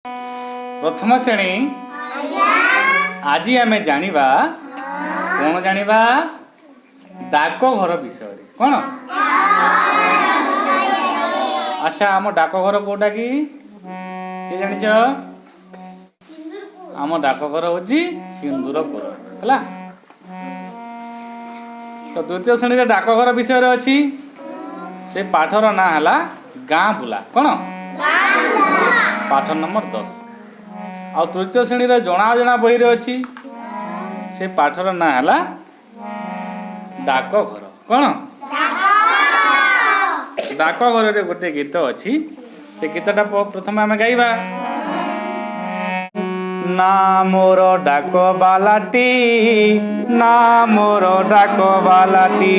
प्रथम श्रेणी आज आम जानिबा कौन जानिबा डाकघर विषय कौन। अच्छा आम डाकघर कोटा कि जानिच आम डाकघर हूँ सिंदूरपुर है। तो द्वितीय श्रेणी डाकघर विषय अच्छी से पाठर ना है गाँ बुला कौन पाठ नंबर 10। आ तृतीय श्रेणी जना जना बही अच्छी से पाठर ना है डाकघर कौन। डाकघर रे गोटे गीत अच्छी से गीतटा प्रथम आम गाइबा। ना मोर डाक बालाटी ना मोर डाक बालाटी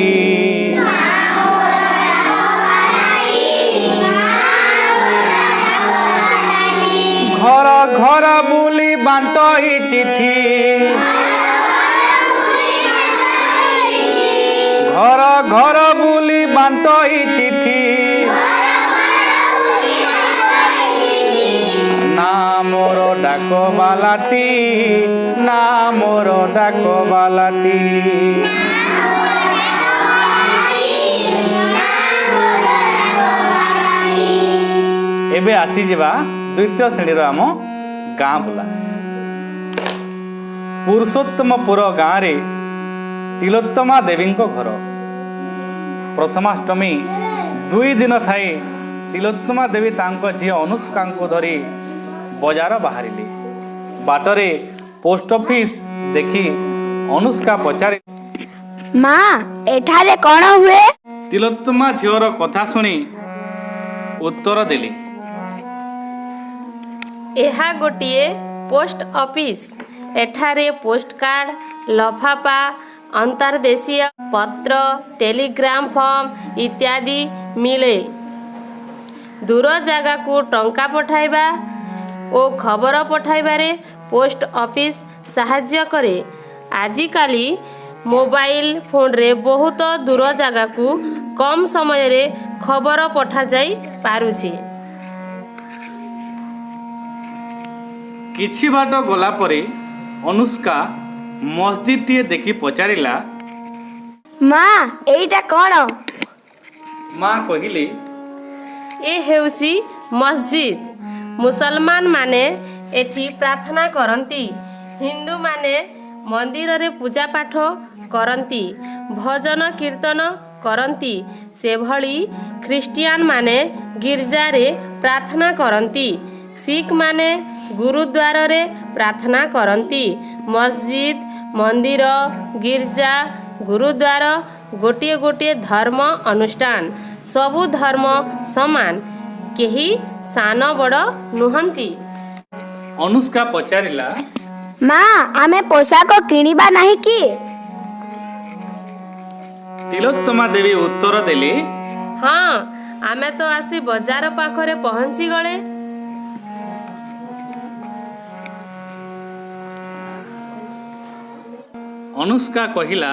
घर घर बुली बांटई चिठी घर घर बुली बांटई चिठी ना मोर डाक बालाटी ना मोर डाक बालाटी। एबे आसी जिबा द्वितीय श्रेणी आम गाँ बुला। पुरुषोत्तमपुर गाँव रे तिलोत्तमा देवी घर प्रथमाष्टमी 2 दिन थाई तिलोत्तमा देवी तांको झी अनुष्का को धरी बजार बाहरिले। बाटरे पोस्ट ऑफिस देखी अनुष्का पचारे माँ एठारे कौन हुए। तिलोत्तमा झीवर कथा शुणी उत्तर देली एहा गोटिए पोस्ट ऑफिस एठारे पोस्ट कार्ड लफाफा अंतर्देशीय पत्र टेलीग्राम फॉर्म इत्यादि मिले। दूर जगह को टंका पठाइबा ओ खबर पठाइबारे पोस्ट ऑफिस साहाय्य करे। आजिकाली मोबाइल फोन रे बहुत दूर जगह को कम समय रे खबर पठा जाई पारुछि। किछि बाट गला परे अनुष्का मस्जिद टीए देखी पचारिला माँ एइटा कौन। माँ कहिले ए हेउसी मस्जिद मुसलमान माने एठी प्रार्थना करती हिंदू माने मंदिर रे पूजा पाठ करती भजन कीर्तन करती से भली ख्रिस्टियान माने गिरजा रे प्रार्थना करती सिख माने गुरुद्वार रे प्रार्थना करती। मस्जिद मंदिर गिरजा गुरुद्वार गोटे गोटे धर्म अनुष्ठान सबु धर्म समान केही सान बड़ नुहंती। अनुष्का पचारिला माँ आमे पोशाक किनिबा नहीं कि। तिलोत्तमा देवी उत्तर देले हाँ आमे तो आसी बजार पाखरे पहुंची गले। अनुष्का कहिला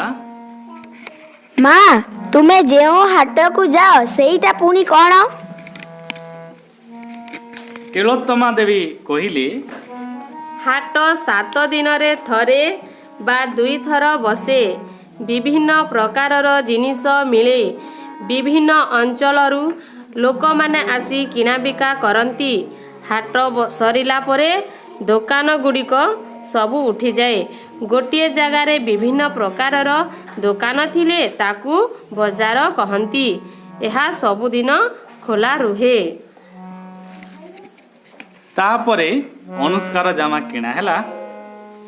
माँ तुमे जेओ हाट को जाओ सेईटा पुनी कौन। तिलोत्तमा देवी कहिले हाट 7 दिन रे थरे बा 2 थर बसे विभिन्न प्रकारर जिनिस मिले। विभिन्न अंचलरू लोक माने आसी किणाबिका करती। हाट सरिला परे दुकान गुड़िक सबू उठी जाए। गोटे जगार विभिन्न प्रकारर दुकान थिले ताकू बजार कहती। यह सबुदिन खोला रुहे। तापरे अनुष्कार जामा किणा हैला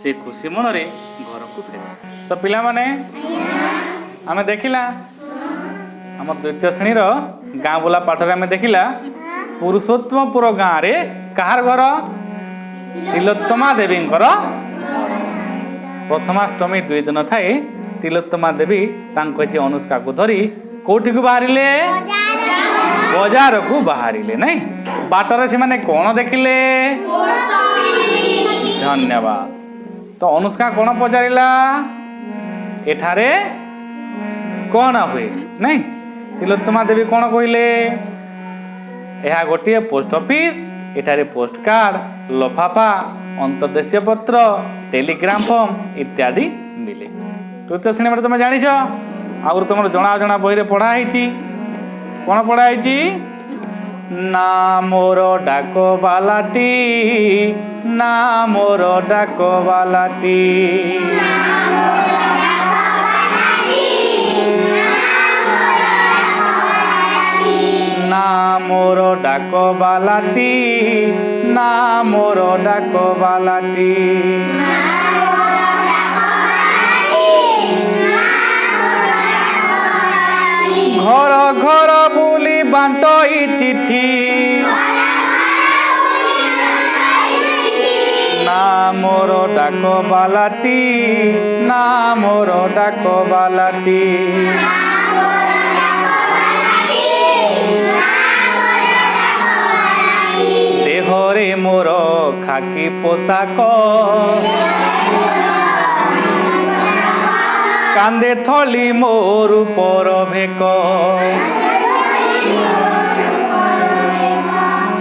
से खुशी मन रे घर को फेर। तो पिला माने आमे देखिला आम द्वितीय श्रेणी गाँ बुला पाठ आम देखिला पुरुषोत्तमपुर गाँव रे कहार घर तिलोत्तमा देवी प्रथमाष्टमी 2 दिन थाए तिलोत्तमा देवी तांको जी अनुष्का को धरी कोठी को बाहरिले बजार को बाहरिले नहीं बाटर से माने कौन देखिले। धन्यवाद। तो अनुष्का कौन पचारिला एठारे कौन हुए नहीं तिलोत्तमा देवी कौन कहले यह गोटे पोस्ट ऑफिस ଏଠାରେ ପୋଷ୍ଟ କାର୍ଡ, ଲଫାଫା, ଅନ୍ତର୍ଦେଶୀୟ ପତ୍ର, ଟେଲିଗ୍ରାମ ଫର୍ମ ଇତ୍ୟାଦି ମିଳେ। ତୃତୀୟ ଶ୍ରେଣୀ ତମେ ଜାଣିଛ ଆଗରୁ ତମର ଜଣା ଜଣା ବହିରେ ପଢ଼ା ହେଇଛି। କ'ଣ ପଢ଼ା ହେଇଛି? ନା ମୋର ଡାକବାଲାଟି, ନା ମୋର ଡାକବାଲାଟି। ନା ମୋର ଡାକବାଲାଟି, ନା ମୋର ଡାକବାଲାଟି। ଘର ଘର ବୁଲି ବାଣ୍ଟଇ ଚିଠି, ନା ମୋର ଡାକବାଲାଟି, ନା ମୋର ଡାକବାଲାଟି। ଦେହରେ ମୋର ଖାକି ପୋଷାକ, କାନ୍ଦେ ଥଳି ମୋର ପର ଭେକ।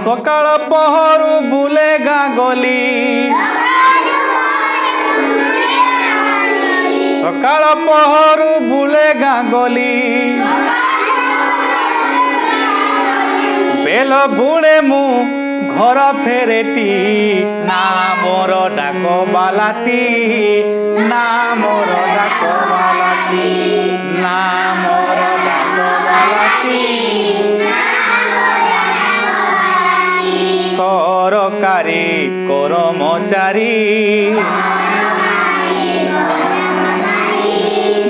ସକାଳ ପହରୁ ବୁଲେ ଗାଁ ଗଲି, ସକାଳ ପହରୁ ବୁଲେ ଗାଁ ଗଲି। ବେଲ ବୁଣେ ମୁଁ ଘର ଫେରେଟି, ନା ମୋର ଡାକବାଲାଟି, ନା ମୋର ଡାକବାଲାଟି, ନା ମୋର ଡାକବାଲାଟି। ସରକାରୀ କର୍ମଚାରୀ,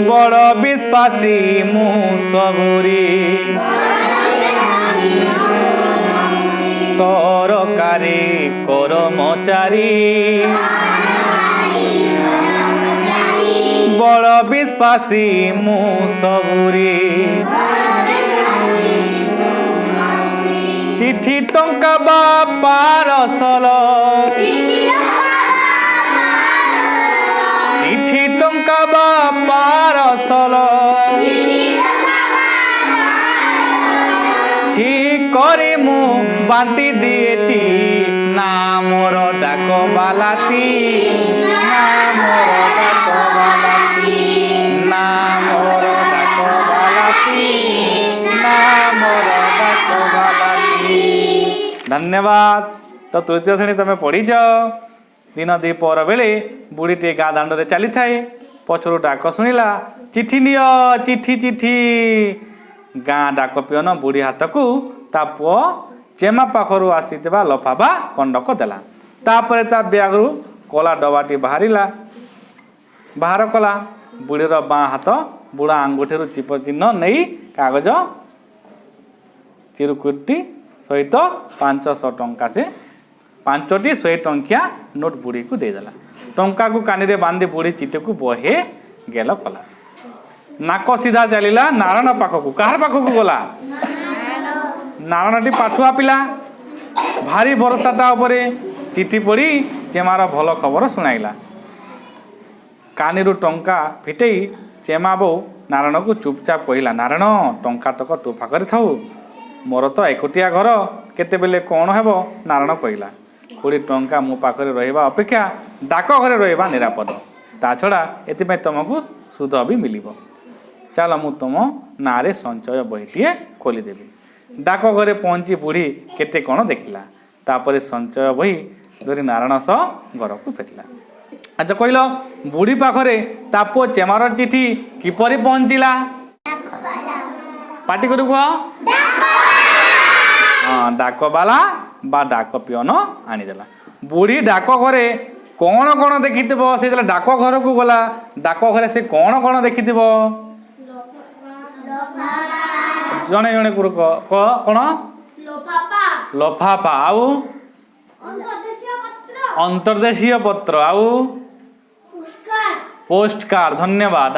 ବଡ଼ ବିଶ୍ୱାସୀ ମୁଁ ସବୁରି। ସରକାରୀ କର୍ମଚାରୀ, ବଡ଼ ବିଶ୍ୱାସୀ ମୁଁ ସବୁରି। ଚିଠି ଟଙ୍କା ବା ପାରସଲ, ଚିଠି ଟଙ୍କା ବା ପାରସଲ। ଠିକ୍ କରି ମୁଁ ବାଣ୍ଟି ଦିଏଟି, ନା ମୋର ଡାକବାଲାଟି, ନା ମୋର ଡାକବାଲାଟି, ନା ମୋର ଡାକବାଲାଟି, ନା ମୋର ଡାକବାଲାଟି। ଧନ୍ୟବାଦ। ତ ତୃତୀୟ ଶ୍ରେଣୀ ତମେ ପଢ଼ିଛ। ଦିନ ଦ୍ୱିପହର ବେଳେ ବୁଢ଼ୀଟିଏ ଗାଁ ଦାଣ୍ଡରେ ଚାଲିଥାଏ। ପଛରୁ ଡାକ ଶୁଣିଲା, ଚିଠି ନିଅ, ଚିଠି ଚିଠି। ଗାଁ ଡାକ ପିଅନ ବୁଢ଼ୀ ହାତକୁ ତା ପୁଅ ଚେମା ପାଖରୁ ଆସିଥିବା ଲଫାଫା ଖଣ୍ଡକ ଦେଲା। ତାପରେ ତା ବ୍ୟାଗରୁ କଳା ଡବାଟି ବାହାର କଲା। ବୁଢ଼ୀର ବାଁ ହାତ ବୁଢ଼ା ଆଙ୍ଗୁଠିରୁ ଚିପ ଚିହ୍ନ ନେଇ କାଗଜ ଚିରୁକୁଟି ସହିତ 500 ଟଙ୍କା, ସେ 5ଟି 100 ଟଙ୍କିଆ ନୋଟ୍ ବୁଢ଼ୀକୁ ଦେଇଦେଲା। ଟଙ୍କାକୁ କାନିରେ ବାନ୍ଧି ବୁଢ଼ୀ ଚିଠିକୁ ବହେ ଗେଲ କଲା। ନାକ ସିଧା ଚାଲିଲା ନାରାୟଣ ପାଖକୁ। କାହାର ପାଖକୁ ଗଲା? ନାରାୟଣଟି ପାଠୁଆ ପିଲା, ଭାରି ଭରସା ତା ଉପରେ। ଚିଠି ପଢ଼ି ଚେମାର ଭଲ ଖବର ଶୁଣାଇଲା। କାନିରୁ ଟଙ୍କା ଫିଟେଇ ଚେମା ବୋଉ ନାରାୟଣକୁ ଚୁପଚାପ କହିଲା, ନାରାୟଣ, ଟଙ୍କା ତକ ତୋ ପାଖରେ ଥାଉ, ମୋର ତ ଏକୁଟିଆ ଘର, କେତେବେଳେ କ'ଣ ହେବ। ନାରାୟଣ କହିଲା, 20 ଟଙ୍କା ମୋ ପାଖରେ ରହିବା ଅପେକ୍ଷା ଡାକ ଘରେ ରହିବା ନିରାପଦ। ତା ଛଡ଼ା ଏଥିପାଇଁ ତୁମକୁ ସୁଧ ବି ମିଳିବ। ଚାଲ ମୁଁ ତୁମ ନାଁରେ ସଞ୍ଚୟ ବହିଟିଏ ଖୋଲିଦେବି। ଡାକ ଘରେ ପହଞ୍ଚି ବୁଢ଼ୀ କେତେ କ'ଣ ଦେଖିଲା। ତାପରେ ସଞ୍ଚୟ ବହି ଧରି ନାରାୟଣ ସହ ଘରକୁ ଫେରିଲା। ଆଚ୍ଛା କହିଲ, ବୁଢ଼ୀ ପାଖରେ ତା ପୁଅ ଚେମାର ଚିଠି କିପରି ପହଞ୍ଚିଲା? ପାଟି କରି କୁହ। ହଁ, ଡାକବାଲା ବା ଡାକ ପିଅନ ଆଣିଦେଲା। ବୁଢ଼ୀ ଡାକ ଘରେ କ'ଣ କ'ଣ ଦେଖିଥିବ? ସେ ଯେତେବେଳେ ଡାକ ଘରକୁ ଗଲା, ଡାକ ଘରେ ସେ କ'ଣ କ'ଣ ଦେଖିଥିବ? ଜଣେ ଜଣେ କହ। କ'ଣ? ଲଫାଫା। ଆଉ ଅନ୍ତର୍ଦେଶୀୟ ପତ୍ର। ଆଉ ପୋଷ୍ଟ କାର୍ଡ। ଧନ୍ୟବାଦ।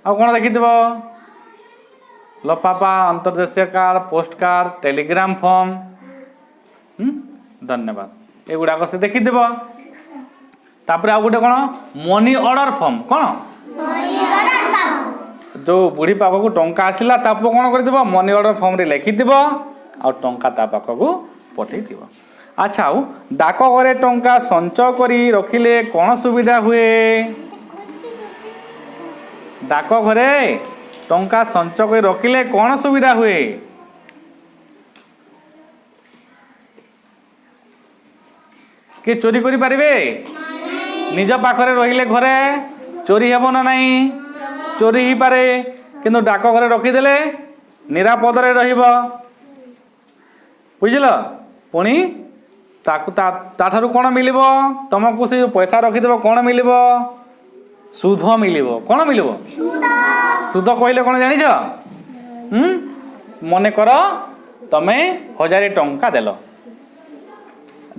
ଆଉ କ'ଣ ଦେଖିଥିବ? ଲଫାଫା, ଅନ୍ତର୍ଦେଶୀୟ card, post card, telegram form. ଧନ୍ୟବାଦ। ଏଗୁଡ଼ାକ ସେ ଦେଖିଥିବ। ତାପରେ ଆଉ ଗୋଟେ କ'ଣ? Money order form. କ'ଣ? ଯେଉଁ ବୁଢ଼ୀ ପାଖକୁ ଟଙ୍କା ଆସିଲା ତା ପୁଅ କ'ଣ କରିଥିବ? ମନି ଅର୍ଡର ଫର୍ମରେ ଲେଖିଥିବ। ଆଉ ଟଙ୍କା ତା ପାଖକୁ ପଠେଇଥିବ। ଆଚ୍ଛା, ଆଉ ଡାକ ଘରେ ଟଙ୍କା ସଞ୍ଚୟ କରି ରଖିଲେ କ'ଣ ସୁବିଧା ହୁଏ? ଡାକ ଘରେ ଟଙ୍କା ସଞ୍ଚୟ କରି ରଖିଲେ କ'ଣ ସୁବିଧା ହୁଏ? କିଏ ଚୋରି କରିପାରିବେ? ନିଜ ପାଖରେ ରହିଲେ ଘରେ ଚୋରି ହେବ ନା ନାହିଁ? ଚୋରି ହେଇପାରେ, କିନ୍ତୁ ଡାକ ଘରେ ରଖିଦେଲେ ନିରାପଦରେ ରହିବ। ବୁଝିଲ? ପୁଣି ତାକୁ ତାଠାରୁ କ'ଣ ମିଳିବ? ତମକୁ ସେ ଯେଉଁ ପଇସା ରଖିଦେବ କ'ଣ ମିଳିବ? ସୁଧ ମିଳିବ। କ'ଣ ମିଳିବ? ସୁଧ କହିଲେ କ'ଣ ଜାଣିଛ? ମନେକର ତମେ 1000 ଟଙ୍କା ଦେଲ,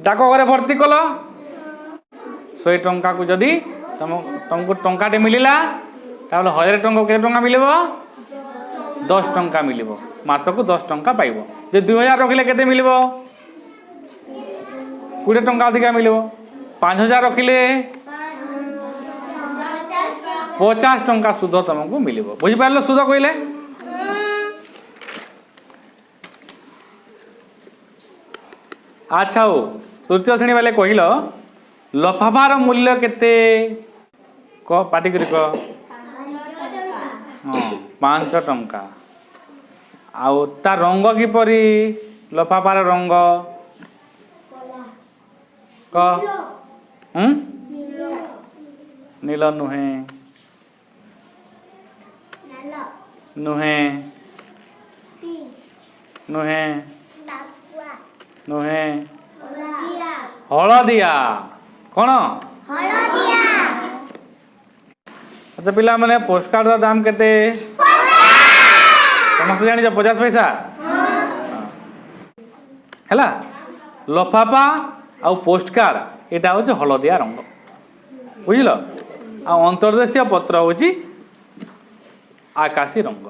ଡାକ ଘରେ ଭର୍ତ୍ତି କଲ, 100 ଟଙ୍କାକୁ ଯଦି ତମକୁ ଟଙ୍କାଟେ ମିଳିଲା, ତାହେଲେ 1000 ଟଙ୍କା କେତେ ଟଙ୍କା ମିଳିବ? 10 ଟଙ୍କା ମିଳିବ। ମାସକୁ 10 ଟଙ୍କା ପାଇବ। ଯଦି 2000 ରଖିଲେ କେତେ ମିଳିବ? 20 ଟଙ୍କା ଅଧିକା ମିଳିବ। 5000 ରଖିଲେ 50 ଟଙ୍କା ସୁଧ ତମକୁ ମିଳିବ। ବୁଝିପାରିଲ ସୁଧ କହିଲେ? ଆଚ୍ଛା, ହଉ, ତୃତୀୟ ଶ୍ରେଣୀ ବେଲେ କହିଲ ଲଫାଫାର ମୂଲ୍ୟ କେତେ? ପାଟି କରି କହ। ହଁ, 5 ଟଙ୍କା। ଆଉ ତା ରଙ୍ଗ କିପରି? ଲଫାଫାର ରଙ୍ଗ କହ। ନୀଳ ନୁହେଁ, ନୁହେଁ, ନୁହେଁ, ନୁହେଁ, ହଳଦିଆ। କ'ଣ? ଆଚ୍ଛା ପିଲାମାନେ, ପୋଷ୍ଟକାର୍ଡ଼ର ଦାମ କେତେ? ସମସ୍ତେ ଜାଣିଛ? 50 ପଇସା। ହେଲା, ଲଫାଫା ଆଉ ପୋଷ୍ଟକାର୍ଡ଼ ଏଇଟା ହେଉଛି ହଳଦିଆ ରଙ୍ଗ। ବୁଝିଲ? ଆଉ ଅନ୍ତର୍ଦେଶୀୟ ପତ୍ର ହେଉଛି ଆକାଶୀ ରଙ୍ଗ।